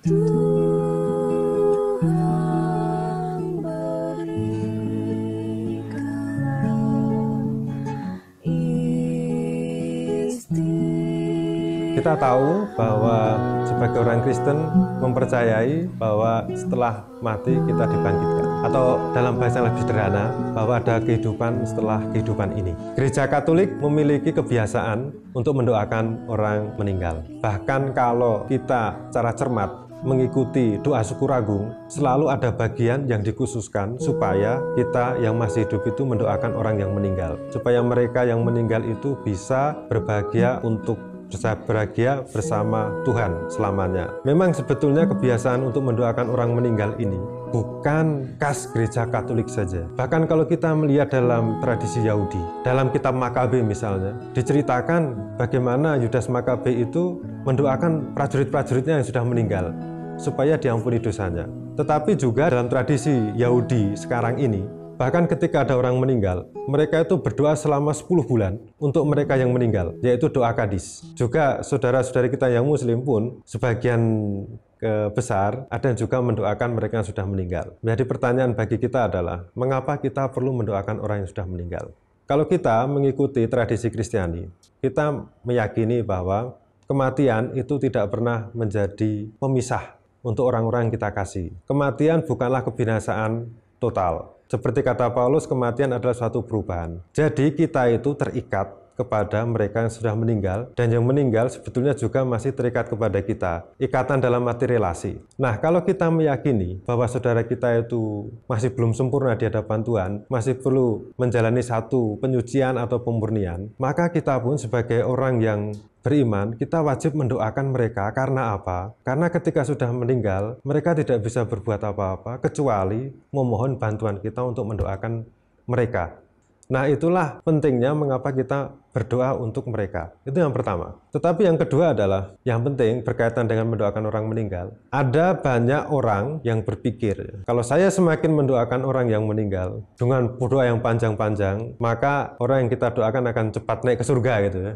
Tuhan berikanlah istighfar. Kita tahu bahwa sebagai orang Kristen mempercayai bahwa setelah mati kita dibangkitkan, atau dalam bahasa yang lebih sederhana bahwa ada kehidupan setelah kehidupan ini. Gereja Katolik memiliki kebiasaan untuk mendoakan orang meninggal. Bahkan kalau kita secara cermat mengikuti doa syukur agung, selalu ada bagian yang dikhususkan supaya kita yang masih hidup itu mendoakan orang yang meninggal, supaya mereka yang meninggal itu bisa berbahagia bersama Tuhan selamanya. Memang sebetulnya kebiasaan untuk mendoakan orang meninggal ini bukan khas gereja Katolik saja. Bahkan kalau kita melihat dalam tradisi Yahudi, dalam kitab Makabe misalnya, diceritakan bagaimana Yudas Makabe itu mendoakan prajurit-prajuritnya yang sudah meninggal supaya diampuni dosanya. Tetapi juga dalam tradisi Yahudi sekarang ini, bahkan ketika ada orang meninggal, mereka itu berdoa selama 10 bulan untuk mereka yang meninggal, yaitu doa Kadis. Juga saudara-saudari kita yang Muslim pun, sebagian besar ada yang juga mendoakan mereka yang sudah meninggal. Jadi pertanyaan bagi kita adalah, mengapa kita perlu mendoakan orang yang sudah meninggal? Kalau kita mengikuti tradisi Kristiani, kita meyakini bahwa kematian itu tidak pernah menjadi pemisah untuk orang-orang yang kita kasih. Kematian bukanlah kebinasaan total. Seperti kata Paulus, kematian adalah suatu perubahan. Jadi kita itu terikat kepada mereka yang sudah meninggal, dan yang meninggal sebetulnya juga masih terikat kepada kita. Ikatan dalam arti relasi. Nah, kalau kita meyakini bahwa saudara kita itu masih belum sempurna di hadapan Tuhan, masih perlu menjalani satu penyucian atau pemurnian, maka kita pun sebagai orang yang beriman, kita wajib mendoakan mereka. Karena apa? Karena ketika sudah meninggal, mereka tidak bisa berbuat apa-apa kecuali memohon bantuan kita untuk mendoakan mereka. Nah, itulah pentingnya mengapa kita berdoa untuk mereka. Itu yang pertama. Tetapi yang kedua adalah, yang penting berkaitan dengan mendoakan orang meninggal. Ada banyak orang yang berpikir, kalau saya semakin mendoakan orang yang meninggal dengan doa yang panjang-panjang, maka orang yang kita doakan akan cepat naik ke surga gitu ya.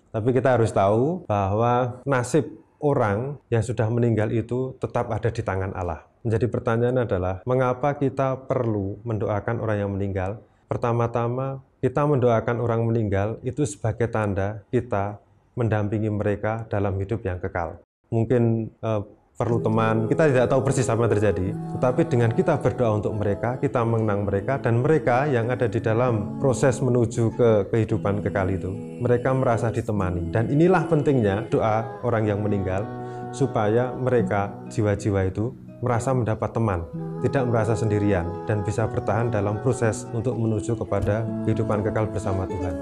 Tapi kita harus tahu bahwa nasib orang yang sudah meninggal itu tetap ada di tangan Allah. Menjadi pertanyaan adalah, mengapa kita perlu mendoakan orang yang meninggal? Pertama-tama, kita mendoakan orang meninggal itu sebagai tanda kita mendampingi mereka dalam hidup yang kekal. Mungkin perlu teman, kita tidak tahu persis apa yang terjadi, tetapi dengan kita berdoa untuk mereka, kita mengenang mereka, dan mereka yang ada di dalam proses menuju ke kehidupan kekal itu, mereka merasa ditemani. Dan inilah pentingnya doa orang yang meninggal, supaya mereka, jiwa-jiwa itu, merasa mendapat teman, tidak merasa sendirian, dan bisa bertahan dalam proses untuk menuju kepada kehidupan kekal bersama Tuhan.